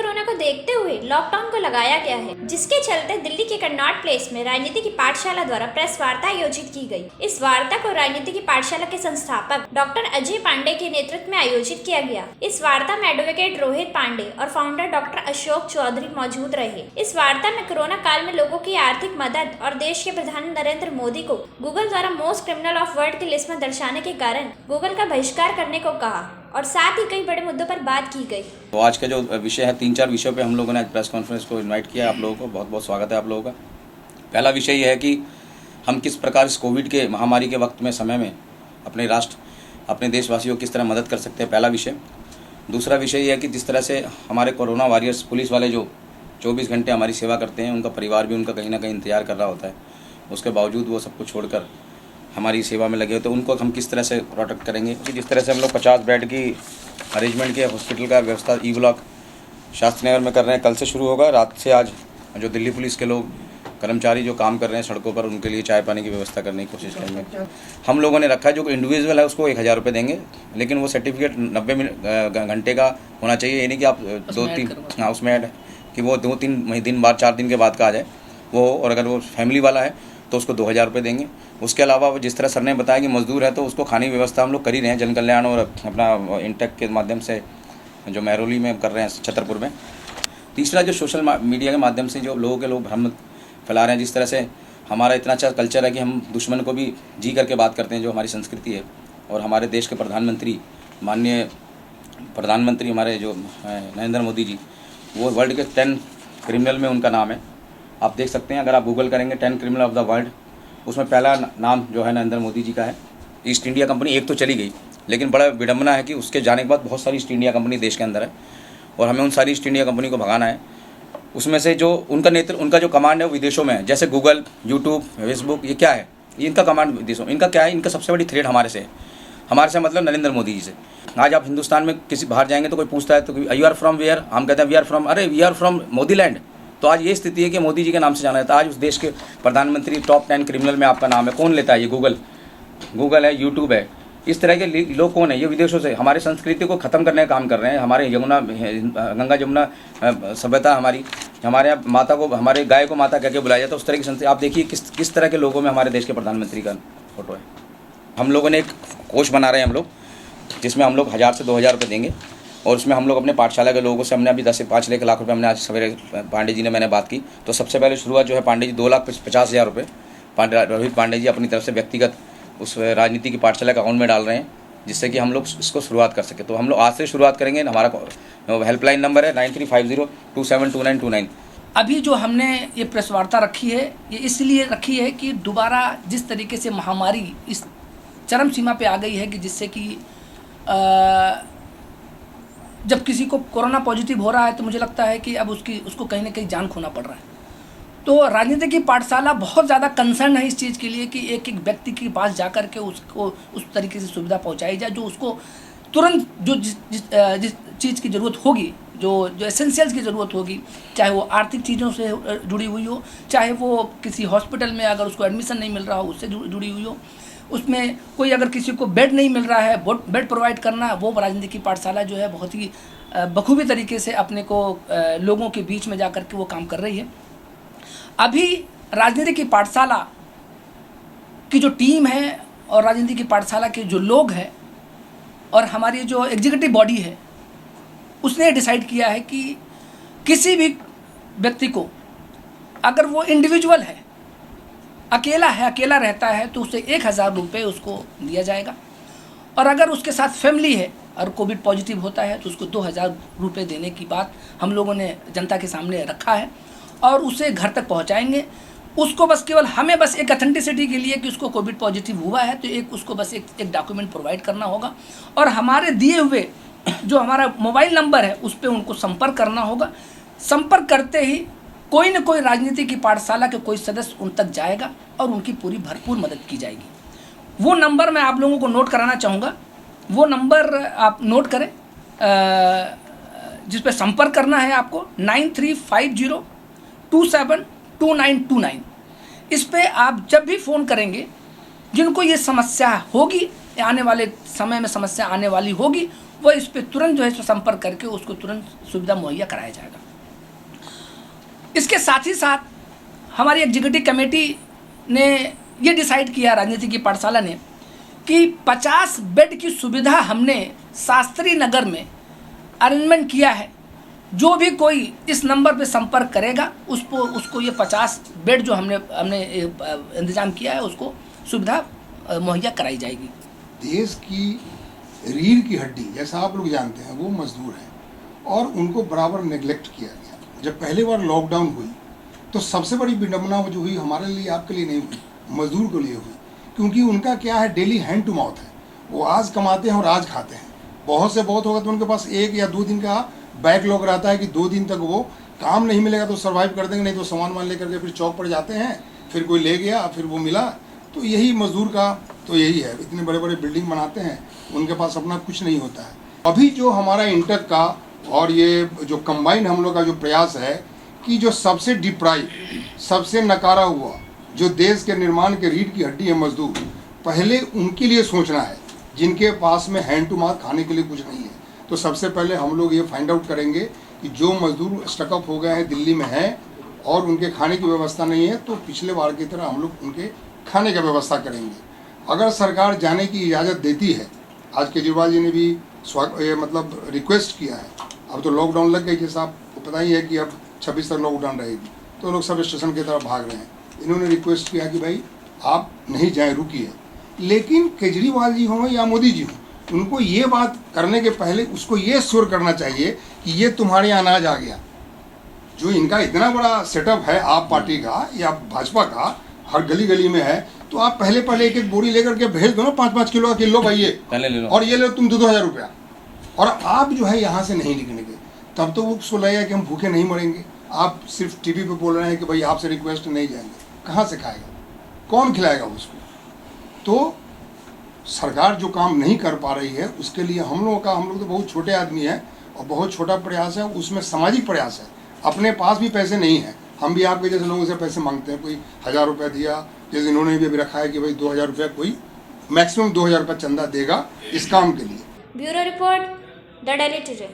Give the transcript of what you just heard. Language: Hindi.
कोरोना को देखते हुए लॉकडाउन को लगाया गया है, जिसके चलते दिल्ली के कन्नॉट प्लेस में राजनीति की पाठशाला द्वारा प्रेस वार्ता आयोजित की गई। इस वार्ता को राजनीति की पाठशाला के संस्थापक डॉक्टर अजय पांडे के नेतृत्व में आयोजित किया गया। इस वार्ता में एडवोकेट रोहित पांडे और फाउंडर डॉक्टर अशोक चौधरी मौजूद रहे। इस वार्ता में कोरोना काल में लोगों की आर्थिक मदद और देश के प्रधानमंत्री नरेंद्र मोदी को गूगल द्वारा मोस्ट क्रिमिनल ऑफ वर्ल्ड की लिस्ट में दर्शाने के कारण गूगल का बहिष्कार करने को कहा और साथ ही कई बड़े मुद्दों पर बात की गई। तो आज का जो विषय है, 3-4 विषयों पे हम लोगों ने आज प्रेस कॉन्फ्रेंस को इनवाइट किया। आप लोगों को बहुत बहुत स्वागत है आप लोगों का। पहला विषय यह है कि हम किस प्रकार इस कोविड के महामारी के वक्त में समय में अपने राष्ट्र अपने देशवासियों को किस तरह मदद कर सकते हैं, पहला विषय। दूसरा विषय यह है कि जिस तरह से हमारे कोरोना वॉरियर्स पुलिस वाले जो 24 घंटे हमारी सेवा करते हैं, उनका परिवार भी उनका कहीं ना कहीं इंतजार कर रहा होता है, उसके बावजूद वो सब कुछ छोड़कर हमारी सेवा में लगे होते हैं, उनको हम किस तरह से प्रोटेक्ट करेंगे। जिस तरह से हम लोग 50 बेड की अरेंजमेंट के हॉस्पिटल का व्यवस्था ई ब्लॉक शास्त्री नगर में कर रहे हैं, कल से शुरू होगा। रात से आज जो दिल्ली पुलिस के लोग कर्मचारी जो काम कर रहे हैं सड़कों पर, उनके लिए चाय पानी की व्यवस्था करने की कोशिश करेंगे। हम लोगों ने रखा है जो इंडिविजुअल है उसको 1000 रुपये देंगे, लेकिन वो सर्टिफिकेट 90 घंटे का होना चाहिए। ये नहीं कि आप 2-3 हाँ उसमें ऐड कि वो 2-3 दिन बाद 4 दिन के बाद का आ जाए वो। और अगर वो फैमिली वाला है तो उसको 2000 रुपये देंगे। उसके अलावा जिस तरह सर ने बताया कि मजदूर है तो उसको खाने की व्यवस्था हम लोग कर ही रहे हैं, जन कल्याण और अपना इंटेक के माध्यम से जो महरौली में कर रहे हैं, छतरपुर में। तीसरा जो सोशल मीडिया के माध्यम से जो लोग भ्रम फैला रहे हैं, जिस तरह से हमारा इतना अच्छा कल्चर है कि हम दुश्मन को भी जी करके बात करते हैं, जो हमारी संस्कृति है। और हमारे देश के प्रधानमंत्री माननीय प्रधानमंत्री हमारे जो नरेंद्र मोदी जी, वो वर्ल्ड के 10 क्रिमिनल में उनका नाम है। आप देख सकते हैं, अगर आप गूगल करेंगे 10 क्रिमिनल ऑफ द वर्ल्ड, उसमें पहला नाम जो है नरेंद्र मोदी जी का है। ईस्ट इंडिया कंपनी एक तो चली गई, लेकिन बड़ा विडम्बना है कि उसके जाने के बाद बहुत सारी ईस्ट इंडिया कंपनी देश के अंदर है और हमें उन सारी ईस्ट इंडिया कंपनी को भगाना है। उसमें से जो उनका जो कमांड है वो विदेशों में है, जैसे गूगल, यूट्यूब, फेसबुक, ये क्या है, ये इनका कमांड विदेशों। इनका क्या है, इनका सबसे बड़ी थ्रेट हमारे से मतलब नरेंद्र मोदी जी से। आज आप हिंदुस्तान में किसी बाहर जाएंगे तो कोई पूछता है तो यू आर फ्रॉम वेयर, हम कहते हैं वी आर फ्रॉम, अरे we are from Modi land. तो आज ये स्थिति है कि मोदी जी के नाम से जाना जाता है। आज उस देश के प्रधानमंत्री टॉप 10 क्रिमिनल में आपका नाम है, कौन लेता है? ये गूगल है, यूट्यूब है। इस तरह के लोग कौन है? ये विदेशों से हमारे संस्कृति को ख़त्म करने का काम कर रहे हैं। हमारे गंगा जमुना सभ्यता, हमारे यहाँ माता को, हमारे गाय को माता कह के बुलाया जाता है, उस तरह की संस्कृति। आप देखिए किस तरह के लोगों में हमारे देश के प्रधानमंत्री का फोटो है। हम लोगों ने एक कोष बना रहे हैं हम लोग, जिसमें हम लोग 1000 से 2000 रुपये देंगे और उसमें हम लोग अपने पाठशाला के लोगों से हमने अभी 10 से 5 लाख रुपये हमने आज सवेरे पांडे जी ने मैंने बात की। तो सबसे पहले शुरुआत जो है पांडे जी 2,50,000 रुपये रोहित पांडे जी अपनी तरफ से व्यक्तिगत उस राजनीति की पाठशाला के अकाउंट में डाल रहे हैं, जिससे कि हम लोग इसको शुरुआत कर सके। तो हम लोग आज से शुरुआत करेंगे। हमारा हेल्पलाइन नंबर है 9350272929। अभी जो हमने ये प्रेस वार्ता रखी है, ये इसलिए रखी है कि दोबारा जिस तरीके से महामारी इस चरम सीमा पे आ गई है कि जिससे कि जब किसी को कोरोना पॉजिटिव हो रहा है तो मुझे लगता है कि अब उसको कहीं ना कहीं जान खोना पड़ रहा है। तो राजनीति की पाठशाला बहुत ज़्यादा कंसर्न है इस चीज़ के लिए कि एक व्यक्ति के पास जा कर के उसको उस तरीके से सुविधा पहुंचाई जाए जो उसको तुरंत जो जिस चीज़ की ज़रूरत होगी, जो एसेंशियल्स की ज़रूरत होगी, चाहे वो आर्थिक चीज़ों से जुड़ी हुई हो, चाहे वो किसी हॉस्पिटल में अगर उसको एडमिशन नहीं मिल रहा हो उससे जुड़ी हुई हो, उसमें कोई अगर किसी को बेड नहीं मिल रहा है, बेड प्रोवाइड करना, वो राजनीति की पाठशाला जो है बहुत ही बखूबी तरीके से अपने को लोगों के बीच में जा कर के वो काम कर रही है। अभी राजनीति की पाठशाला की जो टीम है और राजनीति की पाठशाला के जो लोग हैं और हमारी जो एग्जीक्यूटिव बॉडी है, उसने डिसाइड किया है कि किसी भी व्यक्ति को अगर वो इंडिविजुअल है, अकेला रहता है, तो उसे 1000 रुपये उसको दिया जाएगा। और अगर उसके साथ फैमिली है और कोविड पॉजिटिव होता है तो उसको 2000 रुपये देने की बात हम लोगों ने जनता के सामने रखा है और उसे घर तक पहुंचाएंगे। उसको बस केवल हमें बस एक ऑथेंटिसिटी के लिए कि उसको कोविड पॉजिटिव हुआ है तो उसको बस एक डॉक्यूमेंट प्रोवाइड करना होगा और हमारे दिए हुए जो हमारा मोबाइल नंबर है उस पर उनको संपर्क करना होगा। संपर्क करते ही कोई न कोई राजनीति की पाठशाला के कोई सदस्य उन तक जाएगा और उनकी पूरी भरपूर मदद की जाएगी। वो नंबर मैं आप लोगों को नोट कराना चाहूँगा। वो नंबर आप नोट करें जिस पर संपर्क करना है आपको 9350272929। इस पे आप जब भी फ़ोन करेंगे, जिनको ये समस्या होगी, आने वाले समय में समस्या आने वाली होगी, वो इस पर तुरंत जो है सो संपर्क करके उसको तुरंत सुविधा मुहैया कराया जाएगा। इसके साथ ही साथ हमारी एग्जीक्यूटिव कमेटी ने ये डिसाइड किया, राजनीति की पाठशाला ने, कि 50 बेड की सुविधा हमने शास्त्री नगर में अरेंजमेंट किया है। जो भी कोई इस नंबर पे संपर्क करेगा उसको ये 50 बेड जो हमने इंतजाम किया है उसको सुविधा मुहैया कराई जाएगी। देश की रीढ़ की हड्डी, जैसा आप लोग जानते हैं, वो मजदूर हैं और उनको बराबर नेग्लेक्ट किया गया। जब पहली बार लॉकडाउन हुई तो सबसे बड़ी विडम्बना जो हुई हमारे लिए, आपके लिए नहीं हुई, मजदूर के लिए हुई, क्योंकि उनका क्या है, डेली हैंड टू माउथ है। वो आज कमाते हैं और आज खाते हैं। बहुत से बहुत होगा तो उनके पास 1 या 2 दिन का बैकलॉग रहता है कि 2 दिन तक वो काम नहीं मिलेगा तो सर्वाइव कर देंगे, नहीं तो सामान लेकर के फिर चौक पर जाते हैं, फिर कोई ले गया, फिर वो मिला। तो यही मजदूर का तो यही है, इतने बड़े बड़े बिल्डिंग बनाते हैं, उनके पास अपना कुछ नहीं होता है। अभी जो हमारा इंटक का और ये जो कंबाइन हम लोग का जो प्रयास है कि जो सबसे डिप्राइव, सबसे नकारा हुआ, जो देश के निर्माण के रीढ़ की हड्डी है मजदूर, पहले उनके लिए सोचना है, जिनके पास में हैंड टू माउथ खाने के लिए कुछ नहीं है। तो सबसे पहले हम लोग ये फाइंड आउट करेंगे कि जो मजदूर स्टकअप हो गए हैं, दिल्ली में हैं और उनके खाने की व्यवस्था नहीं है, तो पिछले बार की तरह हम लोग उनके खाने की व्यवस्था करेंगे। अगर सरकार जाने की इजाज़त देती है, आज केजरीवाल जी ने भी रिक्वेस्ट किया है, अब तो लॉकडाउन लग गई, जैसा आपको पता ही है कि अब 26 तक लॉकडाउन रहेगी, तो लोग सब स्टेशन की तरफ भाग रहे हैं। इन्होंने रिक्वेस्ट किया कि भाई आप नहीं जाएं, रुकिए। लेकिन केजरीवाल जी हों या मोदी जी हों, उनको ये बात करने के पहले उसको ये श्योर करना चाहिए कि ये तुम्हारे यहाँ अनाज आ गया। जो इनका इतना बड़ा सेटअप है आप पार्टी का या भाजपा का, हर गली गली में है, तो आप पहले एक एक बोरी लेकर के भेज दो ना, 5-5 किलो का किलो भाई, ये पहले ले लो और ये लो तुम 2-2 हज़ार रुपया, और आप जो है यहाँ से नहीं निकलेंगे, तब तो वो उसको लगेगा कि हम भूखे नहीं मरेंगे। आप सिर्फ टीवी पे बोल रहे हैं कि भाई आपसे रिक्वेस्ट नहीं जाएंगे, कहाँ से खाएगा, कौन खिलाएगा उसको? तो सरकार जो काम नहीं कर पा रही है उसके लिए हम लोग तो बहुत छोटे आदमी हैं और बहुत छोटा प्रयास है, उसमें सामाजिक प्रयास है। अपने पास भी पैसे नहीं हैं, हम भी आपके जैसे लोगों से पैसे मांगते हैं, कोई 1000 रुपया दिया, जैसे इन्होंने भी अभी रखा है कि भाई 2000 रुपया, कोई मैक्सिमम 2000 रुपया चंदा देगा इस काम के लिए। Bureau report, the daily today.